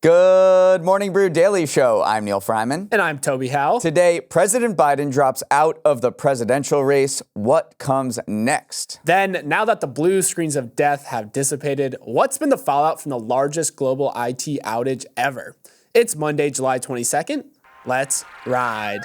Good morning, Brew Daily Show. I'm Neal Fryman. And I'm Toby Howell. Today, President Biden drops out of the presidential race. What comes next? Then, now that the blue screens of death have dissipated, what's been the fallout from the largest global IT outage ever? It's Monday, July 22nd. Let's ride.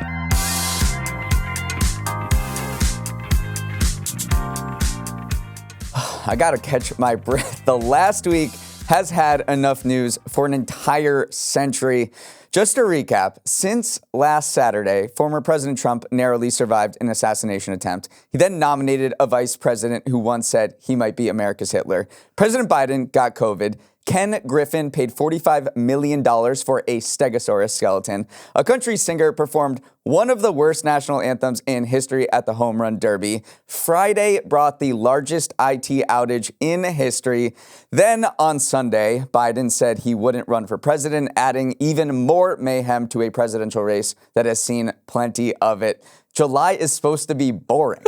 I gotta catch my breath. The last week has had enough news for an entire century. Just to recap, since last Saturday, former President Trump narrowly survived an assassination attempt. He then nominated a vice president who once said he might be America's Hitler. President Biden got COVID. Ken Griffin paid $45 million for a Stegosaurus skeleton. A country singer performed one of the worst national anthems in history at the Home Run Derby. Friday brought the largest IT outage in history. Then on Sunday, Biden said he wouldn't run for president, adding even more mayhem to a presidential race that has seen plenty of it. July is supposed to be boring.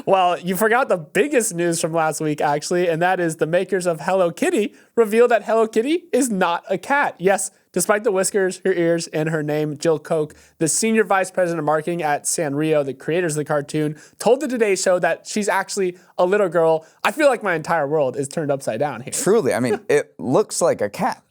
Well, you forgot the biggest news from last week, actually, and that is the makers of Hello Kitty revealed that Hello Kitty is not a cat. Yes, despite the whiskers, her ears, and her name, Jill Koch, the senior vice president of marketing at Sanrio, the creators of the cartoon, told the Today Show that she's actually a little girl. I feel like my entire world is turned upside down here. Truly, I mean, it looks like a cat.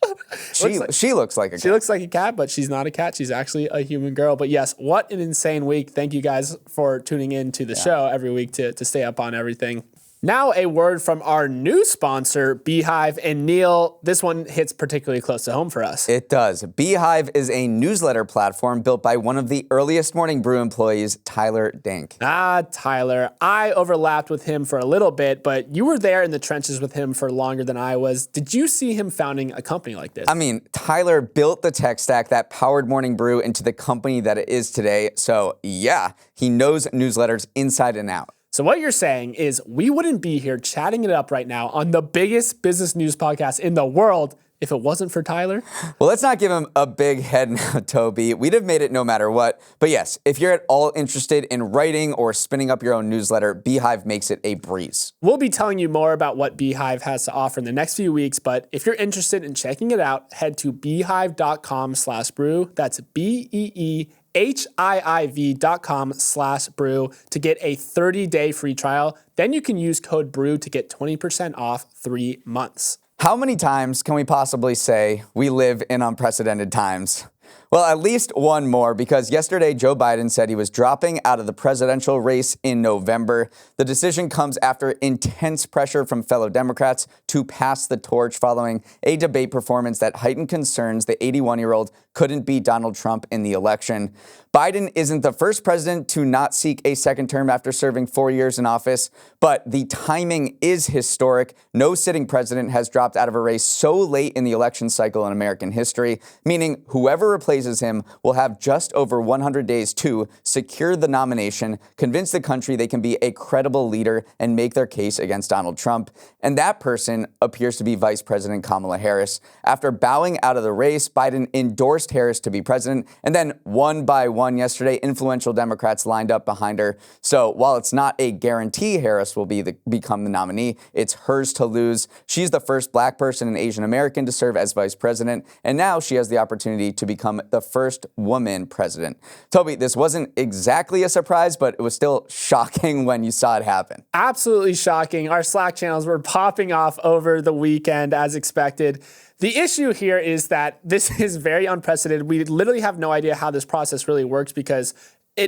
She looks like a cat. She looks like a cat, but she's not a cat. She's actually a human girl. But yes, what an insane week. Thank you guys for tuning in to the show every week to stay up on everything. Now a word from our new sponsor, Beehive. And Neal, this one hits particularly close to home for us. It does. Beehive is a newsletter platform built by one of the earliest Morning Brew employees, Tyler Dink. Tyler. I overlapped with him for a little bit, but you were there in the trenches with him for longer than I was. Did you see him founding a company like this? I mean, Tyler built the tech stack that powered Morning Brew into the company that it is today. So yeah, he knows newsletters inside and out. So what you're saying is we wouldn't be here chatting it up right now on the biggest business news podcast in the world if it wasn't for Tyler? Well, let's not give him a big head now, Toby. We'd have made it no matter what. But yes, if you're at all interested in writing or spinning up your own newsletter, Beehive makes it a breeze. We'll be telling you more about what Beehive has to offer in the next few weeks. But if you're interested in checking it out, head to beehive.com/brew. That's BEEHIIV.com/brew to get a 30-day free trial. Then you can use code BREW to get 20% off 3 months. How many times can we possibly say we live in unprecedented times? Well, at least one more, because yesterday Joe Biden said he was dropping out of the presidential race in November. The decision comes after intense pressure from fellow Democrats to pass the torch following a debate performance that heightened concerns the 81-year-old couldn't beat Donald Trump in the election. Biden isn't the first president to not seek a second term after serving 4 years in office, but the timing is historic. No sitting president has dropped out of a race so late in the election cycle in American history, meaning whoever replaces him will have just over 100 days to secure the nomination, convince the country they can be a credible leader, and make their case against Donald Trump. And that person appears to be Vice President Kamala Harris. After bowing out of the race, Biden endorsed Harris to be president, and then one by one yesterday, influential Democrats lined up behind her. So while it's not a guarantee Harris will become the nominee, it's hers to lose. She's the first black person and Asian American to serve as vice president, and now she has the opportunity to become the first woman president. Toby, this wasn't exactly a surprise, but it was still shocking when you saw it happen. Absolutely shocking. Our Slack channels were popping off over the weekend as expected. The issue here is that this is very unprecedented. We literally have no idea how this process really works because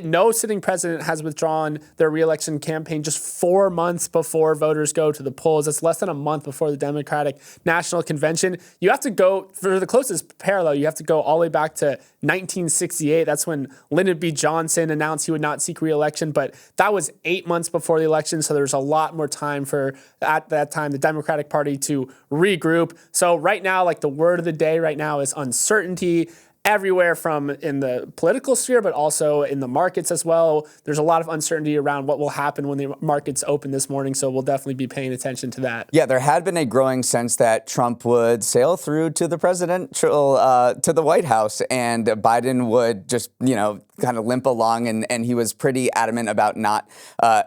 no sitting president has withdrawn their reelection campaign just 4 months before voters go to the polls. That's less than a month before the Democratic National Convention. You have to go, for the closest parallel, you have to go all the way back to 1968. That's when Lyndon B. Johnson announced he would not seek reelection, but that was 8 months before the election, so there's a lot more time for, at that time, the Democratic Party to regroup. So right now, like the word of the day right now is uncertainty. everywhere from in the political sphere, but also in the markets as well. There's a lot of uncertainty around what will happen when the markets open this morning, so we'll definitely be paying attention to that. Yeah, there had been a growing sense that Trump would sail through to the presidential, to the White House, and Biden would just, kind of limp along, and he was pretty adamant about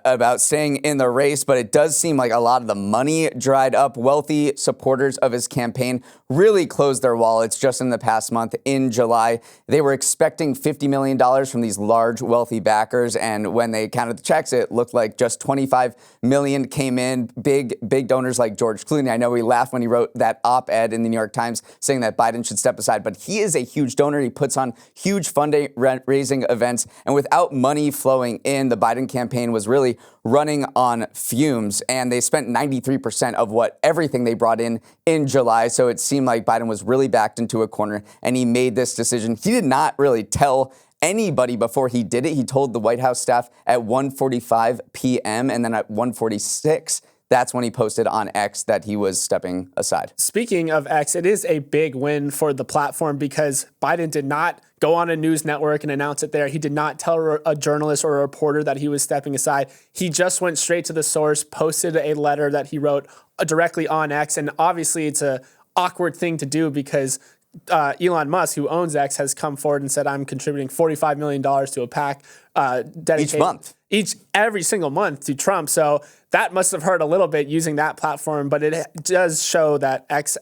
about staying in the race. But it does seem like a lot of the money dried up. Wealthy supporters of his campaign really closed their wallets just in the past month. In July, they were expecting $50 million from these large, wealthy backers, and when they counted the checks, it looked like just $25 million came in. Big donors like George Clooney. I know he laughed when he wrote that op-ed in the New York Times saying that Biden should step aside, but he is a huge donor. He puts on huge fundraising events, and without money flowing in, the Biden campaign was really running on fumes, and they spent 93% of everything they brought in July. So it seemed like Biden was really backed into a corner, and he made this decision. He did not really tell anybody before he did it. He told the White House staff at 1:45 p.m. and then at 1:46. That's when he posted on X that he was stepping aside. Speaking of X, it is a big win for the platform because Biden did not go on a news network and announce it there. He did not tell a journalist or a reporter that he was stepping aside. He just went straight to the source, posted a letter that he wrote directly on X. And obviously it's an awkward thing to do because Elon Musk, who owns X, has come forward and said, I'm contributing $45 million to a PAC dedicated each month. Every single month to Trump. So that must have hurt a little bit using that platform, but it does show that X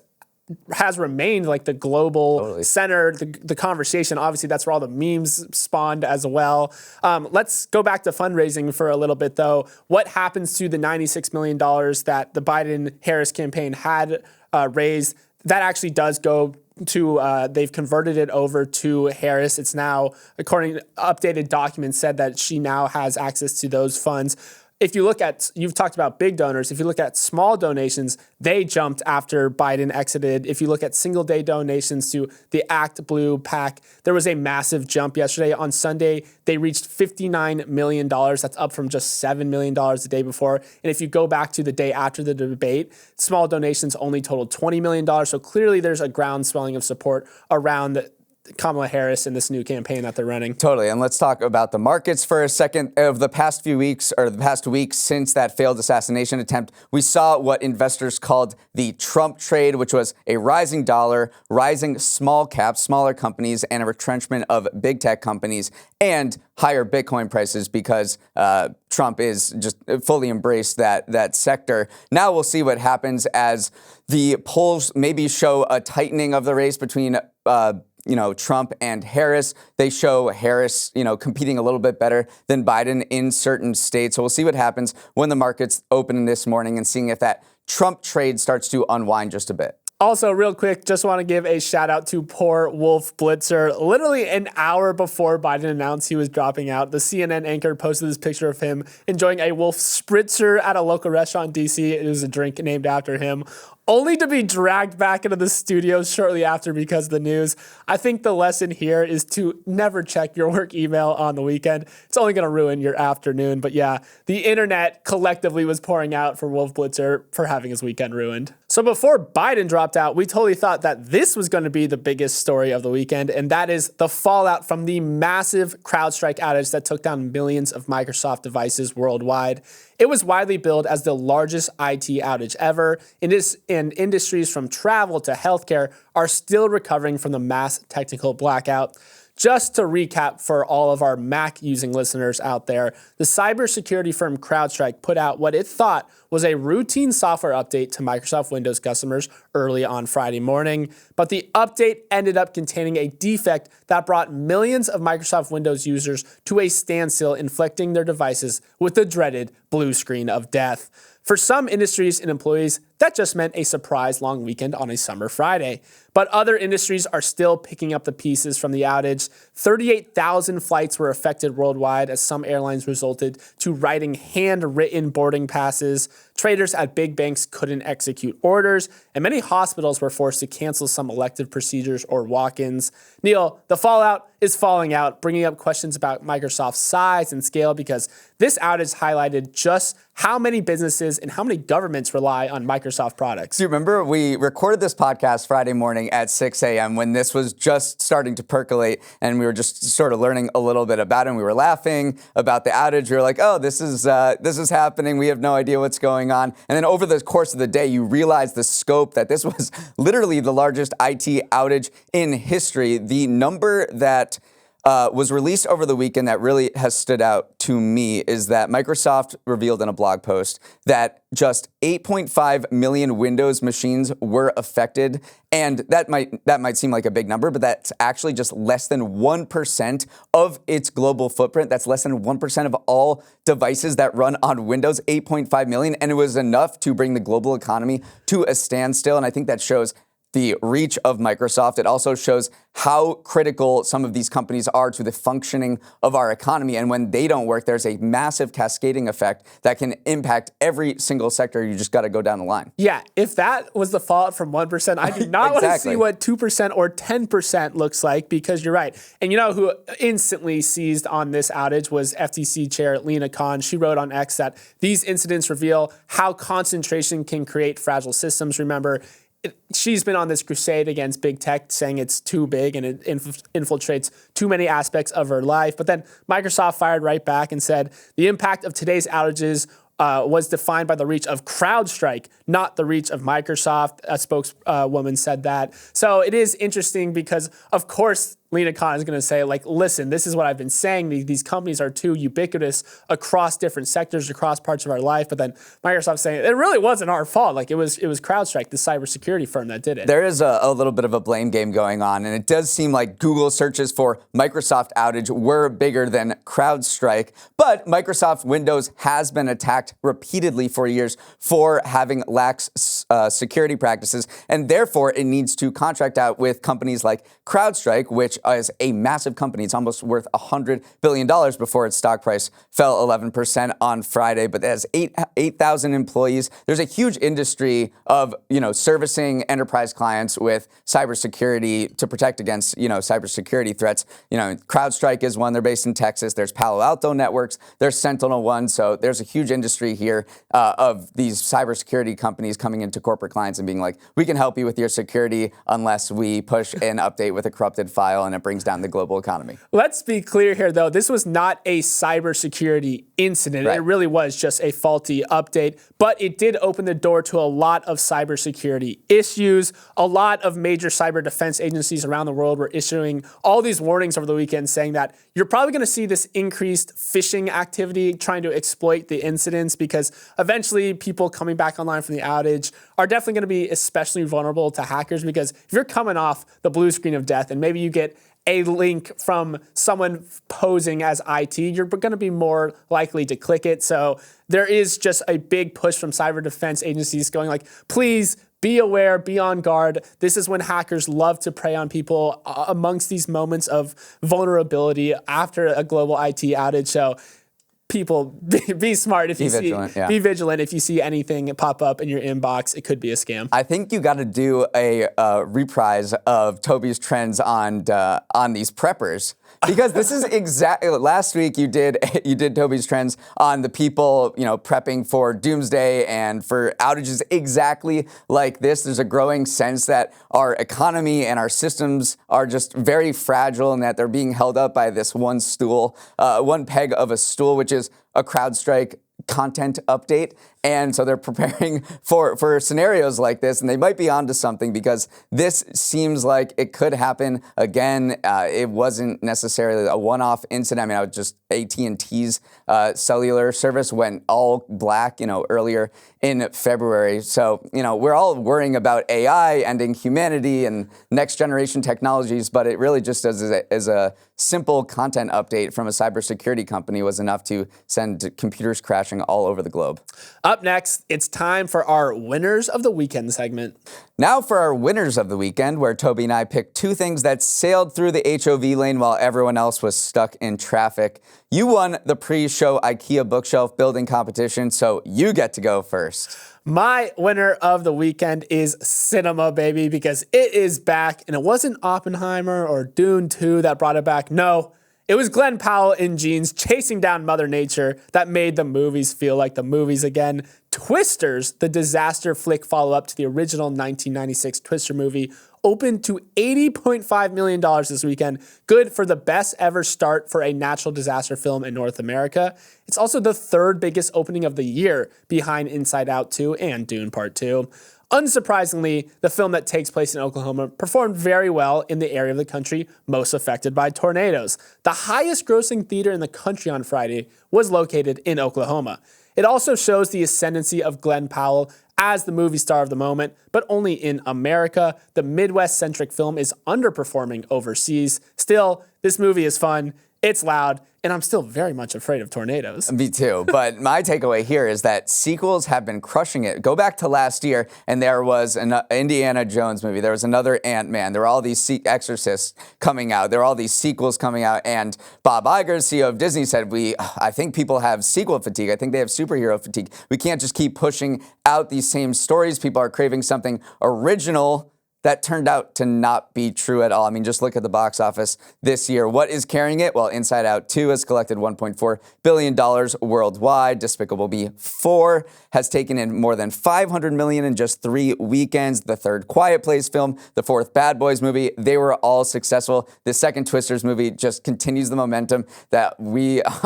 has remained like the global center, the conversation. Obviously, that's where all the memes spawned as well. Let's go back to fundraising for a little bit, though. What happens to the $96 million that the Biden-Harris campaign had raised? That actually does go to, they've converted it over to Harris. It's now, according to updated documents, said that she now has access to those funds. If you look at, you've talked about big donors. If you look at small donations, they jumped after Biden exited. If you look at single day donations to the Act Blue PAC, there was a massive jump yesterday. On Sunday, they reached $59 million. That's up from just $7 million the day before. And if you go back to the day after the debate, small donations only totaled $20 million. So clearly there's a groundswelling of support around Kamala Harris and this new campaign that they're running. Totally. And let's talk about the markets for a second. Of the past few weeks, or the past week since that failed assassination attempt, we saw what investors called the Trump trade, which was a rising dollar, rising small caps, smaller companies, and a retrenchment of big tech companies, and higher Bitcoin prices because Trump is just fully embraced that sector. Now we'll see what happens as the polls maybe show a tightening of the race between Trump and Harris. They show Harris, competing a little bit better than Biden in certain states. So we'll see what happens when the markets open this morning and seeing if that Trump trade starts to unwind just a bit. Also, real quick, just want to give a shout out to poor Wolf Blitzer. Literally an hour before Biden announced he was dropping out, the CNN anchor posted this picture of him enjoying a Wolf Spritzer at a local restaurant in D.C. It was a drink named after him, only to be dragged back into the studio shortly after because of the news. I think the lesson here is to never check your work email on the weekend. It's only going to ruin your afternoon. But yeah, the internet collectively was pouring out for Wolf Blitzer for having his weekend ruined. So before Biden dropped out, we totally thought that this was going to be the biggest story of the weekend, and that is the fallout from the massive CrowdStrike outage that took down millions of Microsoft devices worldwide. It was widely billed as the largest IT outage ever, and industries from travel to healthcare are still recovering from the mass technical blackout. Just to recap for all of our Mac-using listeners out there, the cybersecurity firm CrowdStrike put out what it thought was a routine software update to Microsoft Windows customers early on Friday morning. But the update ended up containing a defect that brought millions of Microsoft Windows users to a standstill, inflicting their devices with the dreaded blue screen of death. For some industries and employees, that just meant a surprise long weekend on a summer Friday. But other industries are still picking up the pieces from the outage. 38,000 flights were affected worldwide as some airlines resorted to writing handwritten boarding passes. Traders at big banks couldn't execute orders, and many hospitals were forced to cancel some elective procedures or walk-ins. Neal, the fallout is falling out, bringing up questions about Microsoft's size and scale, because this outage highlighted just how many businesses and how many governments rely on Microsoft products. Do you remember we recorded this podcast Friday morning at 6 a.m. when this was just starting to percolate, and we were just sort of learning a little bit about it, and we were laughing about the outage. We were like, oh, this is happening. We have no idea what's going on. And then over the course of the day, you realize the scope, that this was literally the largest IT outage in history. The number that was released over the weekend that really has stood out to me is that Microsoft revealed in a blog post that just 8.5 million Windows machines were affected. And that might seem like a big number, but that's actually just less than 1% of its global footprint. That's less than 1% of all devices that run on Windows, 8.5 million. And it was enough to bring the global economy to a standstill. And I think that shows the reach of Microsoft. It also shows how critical some of these companies are to the functioning of our economy. And when they don't work, there's a massive cascading effect that can impact every single sector. You just got to go down the line. Yeah, if that was the fallout from 1%, I do not want to see what 2% or 10% looks like, because you're right. And you know who instantly seized on this outage was FTC Chair Lina Khan. She wrote on X that these incidents reveal how concentration can create fragile systems. Remember, she's been on this crusade against big tech, saying it's too big and it infiltrates too many aspects of her life. But then Microsoft fired right back and said the impact of today's outages was defined by the reach of CrowdStrike, not the reach of Microsoft. A spokeswoman said that. So it is interesting because, of course, Lina Khan is going to say, like, listen, this is what I've been saying. These companies are too ubiquitous across different sectors, across parts of our life. But then Microsoft saying it really wasn't our fault. Like, it was CrowdStrike, the cybersecurity firm, that did it. There is a little bit of a blame game going on, and it does seem like Google searches for Microsoft outage were bigger than CrowdStrike. But Microsoft Windows has been attacked repeatedly for years for having lax security practices, and therefore it needs to contract out with companies like CrowdStrike, which is a massive company. It's almost worth $100 billion before its stock price fell 11% on Friday, but it has 8,000 employees. There's a huge industry of, servicing enterprise clients with cybersecurity to protect against, cybersecurity threats. CrowdStrike is one. They're based in Texas. There's Palo Alto Networks. There's SentinelOne. So there's a huge industry here of these cybersecurity companies coming into corporate clients and being like, we can help you with your security unless we push an update with a corrupted file, and it brings down the global economy. Let's be clear here, though. This was not a cybersecurity incident. Right. It really was just a faulty update, but it did open the door to a lot of cybersecurity issues. A lot of major cyber defense agencies around the world were issuing all these warnings over the weekend saying that you're probably going to see this increased phishing activity trying to exploit the incidents, because eventually people coming back online from the outage are definitely going to be especially vulnerable to hackers, because if you're coming off the blue screen of death and maybe you get a link from someone posing as IT, you're going to be more likely to click it. So there is just a big push from cyber defense agencies going like, please be aware, be on guard. This is when hackers love to prey on people amongst these moments of vulnerability after a global IT outage. So people, be smart if you see, be vigilant if you see anything pop up in your inbox. It could be a scam. I think you got to do a reprise of Toby's trends on these preppers, because this is exactly last week you did Toby's trends on the people prepping for doomsday and for outages exactly like this. There's a growing sense that our economy and our systems are just very fragile, and that they're being held up by this one peg of a stool, which is a CrowdStrike content update. And so they're preparing for scenarios like this, and they might be onto something, because this seems like it could happen again. It wasn't necessarily a one-off incident. I mean, just AT&T's cellular service went all black, earlier in February. So, we're all worrying about AI ending humanity and next generation technologies, but it really just as a simple content update from a cybersecurity company was enough to send computers crashing all over the globe. Up next, it's time for our Winners of the Weekend segment. Now for our Winners of the Weekend, where Toby and I picked two things that sailed through the HOV lane while everyone else was stuck in traffic. You won the pre-show IKEA bookshelf building competition, so you get to go first. My winner of the weekend is cinema, baby, because it is back, and it wasn't Oppenheimer or Dune 2 that brought it back. No, it was Glenn Powell in jeans chasing down Mother Nature that made the movies feel like the movies again. Twisters, the disaster flick follow-up to the original 1996 Twister movie, opened to $80.5 million this weekend. Good for the best ever start for a natural disaster film in North America. It's also the third biggest opening of the year, behind Inside Out 2 and Dune Part 2. Unsurprisingly, the film that takes place in Oklahoma performed very well in the area of the country most affected by tornadoes. The highest grossing theater in the country on Friday was located in Oklahoma. It also shows the ascendancy of Glenn Powell as the movie star of the moment, but only in America. The Midwest-centric film is underperforming overseas. Still, this movie is fun, it's loud, and I'm still very much afraid of tornadoes. Me too, but my takeaway here is that sequels have been crushing it. Go back to last year, and there was an Indiana Jones movie. There was another Ant-Man. There were all these Exorcists coming out. There were all these sequels coming out, and Bob Iger, CEO of Disney, said, I think people have sequel fatigue. I think they have superhero fatigue. We can't just keep pushing out these same stories. People are craving something original. That turned out to not be true at all. I mean, just look at the box office this year. What is carrying it? Well, Inside Out 2 has collected $1.4 billion worldwide. Despicable Me 4 has taken in more than $500 million in just 3 weekends. The third Quiet Place film, the fourth Bad Boys movie, they were all successful. The second Twisters movie just continues the momentum that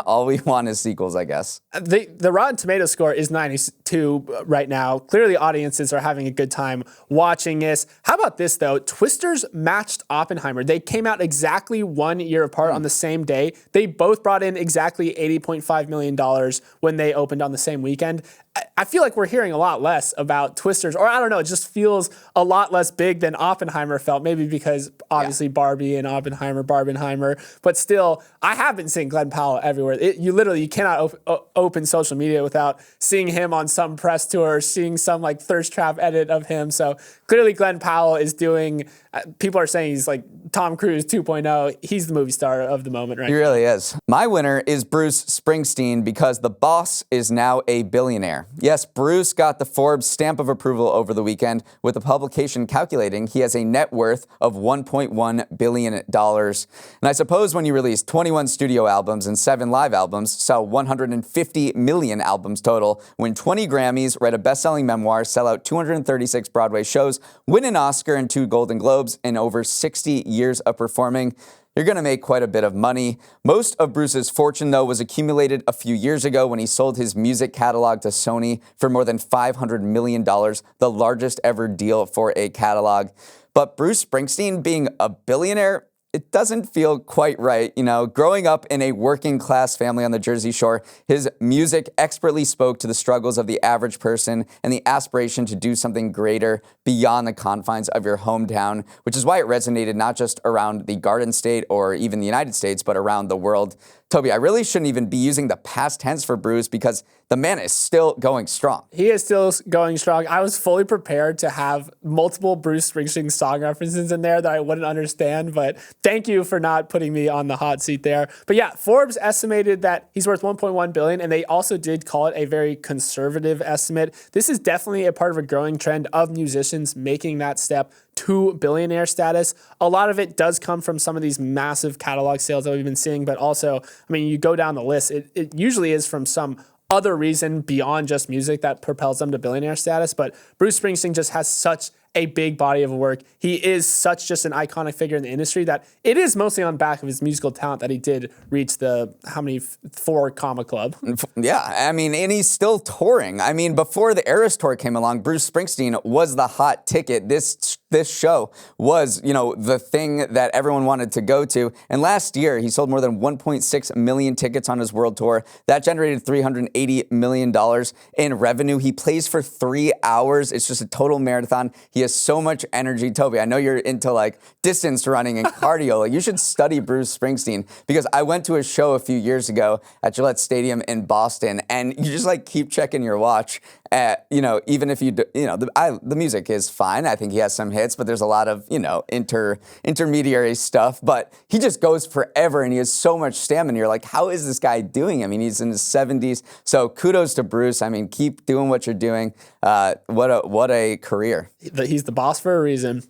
all we want is sequels, I guess. The Rotten Tomatoes score is 92 right now. Clearly, audiences are having a good time watching this. How about this, though? Twisters matched Oppenheimer. They came out exactly 1 year apart on the same day. They both brought in exactly $80.5 million when they opened on the same weekend. I feel like we're hearing a lot less about Twisters, or I don't know, it just feels a lot less big than Oppenheimer felt, maybe because obviously Barbie and Oppenheimer, Barbenheimer, but still, I have been seeing Glenn Powell everywhere. You cannot open social media without seeing him on some press tour, or seeing some like thirst trap edit of him. So clearly Glenn Powell is doing, people are saying he's like Tom Cruise 2.0. He's the movie star of the moment right now. He really is. My winner is Bruce Springsteen because the boss is now a billionaire. Yes, Bruce got the Forbes stamp of approval over the weekend, with the publication calculating he has a net worth of $1.1 billion. And I suppose when you release 21 studio albums and 7 live albums, sell 150 million albums total, win 20 Grammys, write a best-selling memoir, sell out 236 Broadway shows, win an Oscar and 2 Golden Globes in over 60 years of performing, you're going to make quite a bit of money. Most of Bruce's fortune, though, was accumulated a few years ago when he sold his music catalog to Sony for more than $500 million, the largest ever deal for a catalog. But Bruce Springsteen being a billionaire, it doesn't feel quite right. You know, growing up in a working class family on the Jersey Shore, his music expertly spoke to the struggles of the average person and the aspiration to do something greater beyond the confines of your hometown, which is why it resonated not just around the Garden State or even the United States, but around the world. Toby, I really shouldn't even be using the past tense for Bruce because the man is still going strong. He is still going strong. I was fully prepared to have multiple Bruce Springsteen song references in there that I wouldn't understand, but thank you for not putting me on the hot seat there. But yeah, Forbes estimated that he's worth $1.1 billion, and they also did call it a very conservative estimate. This is definitely a part of a growing trend of musicians making that step to billionaire status. A lot of it does come from some of these massive catalog sales that we've been seeing, but also, I mean, you go down the list, it usually is from some other reason beyond just music that propels them to billionaire status. But Bruce Springsteen just has such a big body of work. He is such just an iconic figure in the industry that it is mostly on back of his musical talent that he did reach the, 4 comma club. Yeah, I mean, and he's still touring. I mean, before the Eras Tour came along, Bruce Springsteen was the hot ticket. This show was, the thing that everyone wanted to go to. And last year, he sold more than 1.6 million tickets on his world tour. That generated $380 million in revenue. He plays for 3 hours. It's just a total marathon. He has so much energy. Toby, I know you're into like distance running and cardio. Like, you should study Bruce Springsteen, because I went to a show a few years ago at Gillette Stadium in Boston, and you just like keep checking your watch Even if the music is fine. I think he has some hits, but there's a lot of, intermediary stuff. But he just goes forever, and he has so much stamina. You're like, how is this guy doing? I mean, he's in his 70s. So kudos to Bruce. I mean, keep doing what you're doing. What a career. He's the boss for a reason.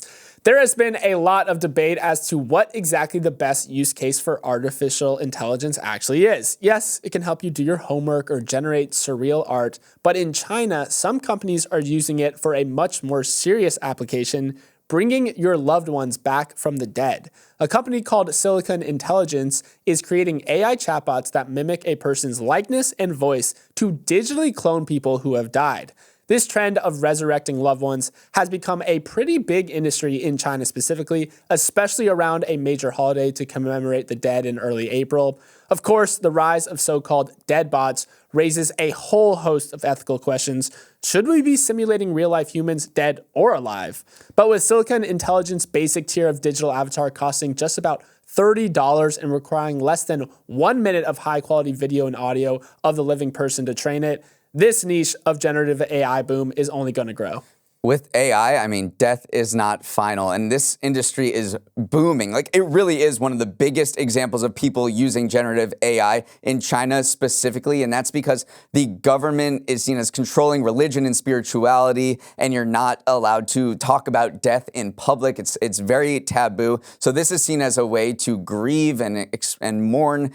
There has been a lot of debate as to what exactly the best use case for artificial intelligence actually is. Yes, it can help you do your homework or generate surreal art, but in China, some companies are using it for a much more serious application, bringing your loved ones back from the dead. A company called Silicon Intelligence is creating AI chatbots that mimic a person's likeness and voice to digitally clone people who have died. This trend of resurrecting loved ones has become a pretty big industry in China specifically, especially around a major holiday to commemorate the dead in early April. Of course, the rise of so-called dead bots raises a whole host of ethical questions. Should we be simulating real-life humans, dead or alive? But with Silicon Intelligence basic tier of digital avatar costing just about $30 and requiring less than 1 minute of high-quality video and audio of the living person to train it, this niche of generative AI boom is only going to grow. With AI, I mean, death is not final, and this industry is booming. Like, it really is one of the biggest examples of people using generative AI in China specifically, and that's because the government is seen as controlling religion and spirituality, and you're not allowed to talk about death in public. It's very taboo. So this is seen as a way to grieve and mourn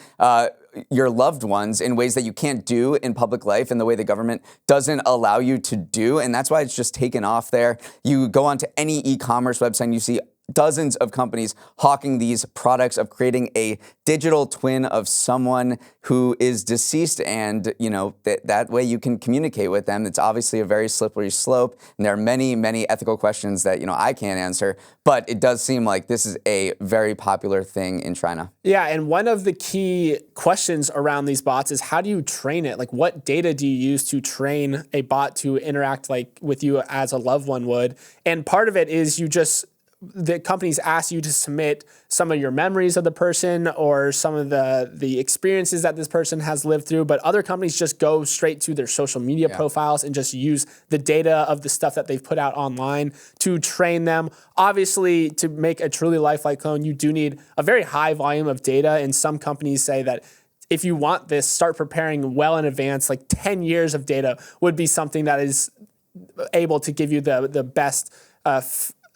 your loved ones in ways that you can't do in public life, in the way the government doesn't allow you to do. And that's why it's just taken off there. You go onto any e-commerce website and you see dozens of companies hawking these products of creating a digital twin of someone who is deceased, and that way you can communicate with them. It's obviously a very slippery slope, and there are many, many ethical questions that I can't answer, but it does seem like this is a very popular thing in China. Yeah, and one of the key questions around these bots is, how do you train it? Like, what data do you use to train a bot to interact with you as a loved one would? And part of it is the companies ask you to submit some of your memories of the person or some of the experiences that this person has lived through, but other companies just go straight to their social media profiles and just use the data of the stuff that they've put out online to train them. Obviously, to make a truly lifelike clone, you do need a very high volume of data, and some companies say that if you want this, start preparing well in advance. Like 10 years of data would be something that is able to give you the best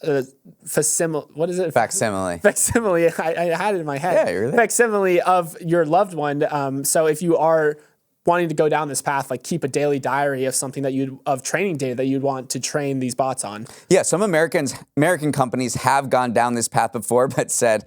what is it? Facsimile. Facsimile. I had it in my head. Yeah, really? Facsimile of your loved one. So if you are wanting to go down this path, like keep a daily diary of something of training data that you'd want to train these bots on. Yeah, some American companies have gone down this path before, but said,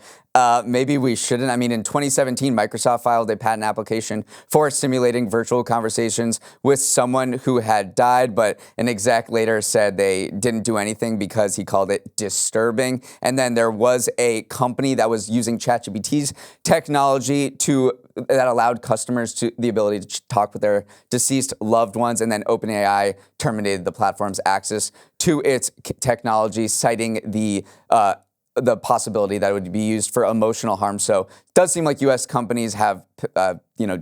maybe we shouldn't. I mean, in 2017, Microsoft filed a patent application for simulating virtual conversations with someone who had died, but an exec later said they didn't do anything because he called it disturbing. And then there was a company that was using ChatGPT's technology that allowed customers the ability to talk with their deceased loved ones, and then OpenAI terminated the platform's access to its technology, citing the possibility that it would be used for emotional harm. So it does seem like U.S. companies have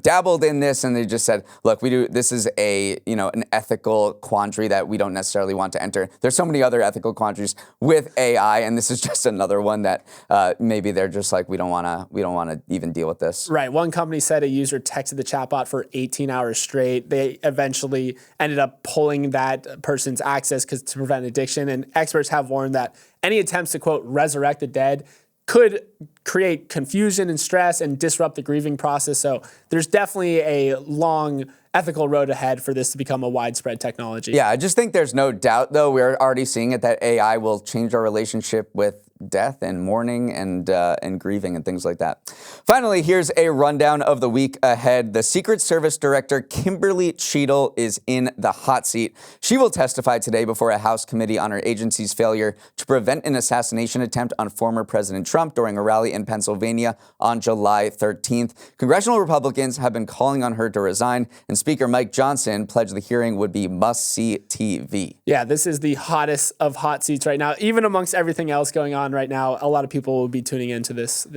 dabbled in this, and they just said, look, this is an ethical quandary that we don't necessarily want to enter. There's so many other ethical quandaries with AI, and this is just another one that maybe they're just like, we don't want to even deal with this. Right. One company said a user texted the chatbot for 18 hours straight. They eventually ended up pulling that person's access to prevent addiction, and experts have warned that any attempts to, quote, resurrect the dead could create confusion and stress and disrupt the grieving process. So there's definitely a long ethical road ahead for this to become a widespread technology. Yeah, I just think there's no doubt, though, we're already seeing it, that AI will change our relationship with death and mourning and grieving and things like that. Finally, here's a rundown of the week ahead. The Secret Service Director Kimberly Cheadle is in the hot seat. She will testify today before a House committee on her agency's failure to prevent an assassination attempt on former President Trump during a rally in in Pennsylvania on July 13th. Congressional Republicans have been calling on her to resign, and Speaker Mike Johnson pledged the hearing would be must-see TV. Yeah, this is the hottest of hot seats right now. Even amongst everything else going on right now, a lot of people will be tuning into this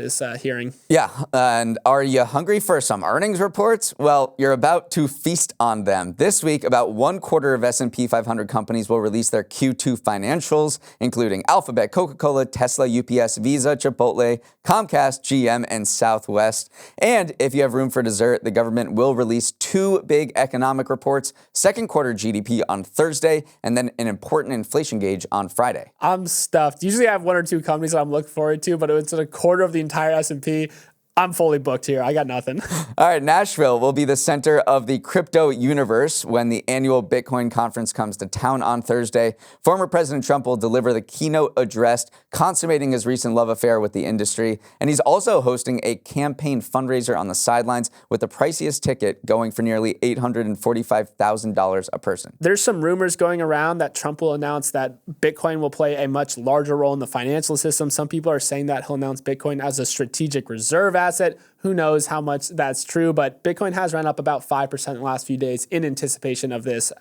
hearing. Yeah, and are you hungry for some earnings reports? Well, you're about to feast on them. This week, about 1/4 of S&P 500 companies will release their Q2 financials, including Alphabet, Coca-Cola, Tesla, UPS, Visa, Chipotle, Comcast, GM, and Southwest. And if you have room for dessert, the government will release 2 big economic reports, second quarter GDP on Thursday, and then an important inflation gauge on Friday. I'm stuffed. Usually I have 1 or 2 companies that I'm looking forward to, but it's a quarter of the entire S&P. I'm fully booked here. I got nothing. All right, Nashville will be the center of the crypto universe when the annual Bitcoin conference comes to town on Thursday. Former President Trump will deliver the keynote address, consummating his recent love affair with the industry. And he's also hosting a campaign fundraiser on the sidelines with the priciest ticket going for nearly $845,000 a person. There's some rumors going around that Trump will announce that Bitcoin will play a much larger role in the financial system. Some people are saying that he'll announce Bitcoin as a strategic reserve asset. Who knows how much that's true, but Bitcoin has run up about 5% in the last few days in anticipation of this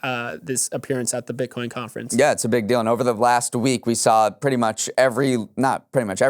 appearance at the Bitcoin conference. Yeah, it's a big deal. And over the last week, we saw not pretty much every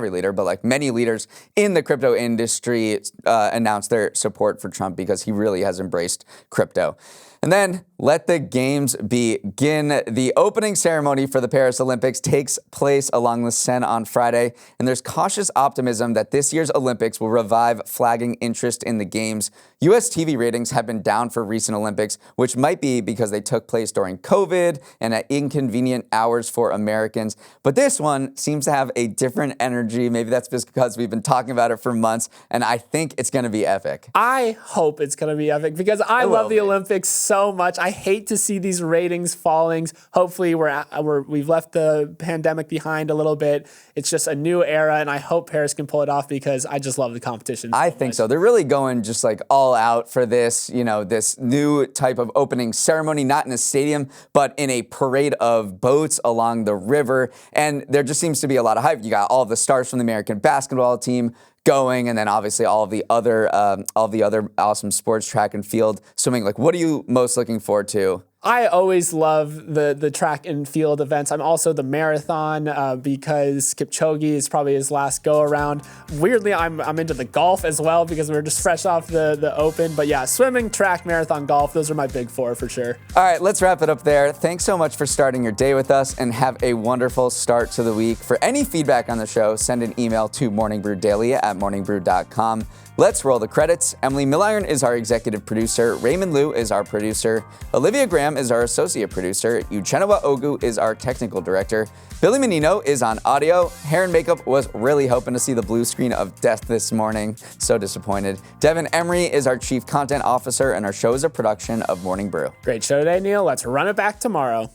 leader, but like many leaders in the crypto industry announce their support for Trump because he really has embraced crypto. And then let the games begin. The opening ceremony for the Paris Olympics takes place along the Seine on Friday, and there's cautious optimism that this year's Olympics will revive flagging interest in the games. U.S. TV ratings have been down for recent Olympics, which might be because they took place during COVID and at inconvenient hours for Americans. But this one seems to have a different energy. Maybe that's just because we've been talking about it for months, and I think it's going to be epic. I hope it's going to be epic because I love the Olympics so much. I hate to see these ratings falling. Hopefully we've left the pandemic behind a little bit. It's just a new era, and I hope Paris can pull it off because I just love the competition. I think so. They're really going just like all out for this, this new type of opening ceremony, not in a stadium, but in a parade of boats along the river. And there just seems to be a lot of hype. You got all the stars from the American basketball team going, and then obviously all the other awesome sports, track and field, swimming. Like, what are you most looking forward to? I always love the track and field events. I'm also the marathon because Kipchoge is probably his last go around. Weirdly, I'm into the golf as well because we're just fresh off the Open. But yeah, swimming, track, marathon, golf, those are my big 4 for sure. All right, let's wrap it up there. Thanks so much for starting your day with us, and have a wonderful start to the week. For any feedback on the show, send an email to morningbrewdaily@morningbrew.com. Let's roll the credits. Emily Milliron is our executive producer. Raymond Liu is our producer. Olivia Graham is our associate producer. Uchenna Ogu is our technical director. Billy Menino is on audio. Hair and makeup was really hoping to see the blue screen of death this morning. So disappointed. Devin Emery is our chief content officer, and our show is a production of Morning Brew. Great show today, Neal. Let's run it back tomorrow.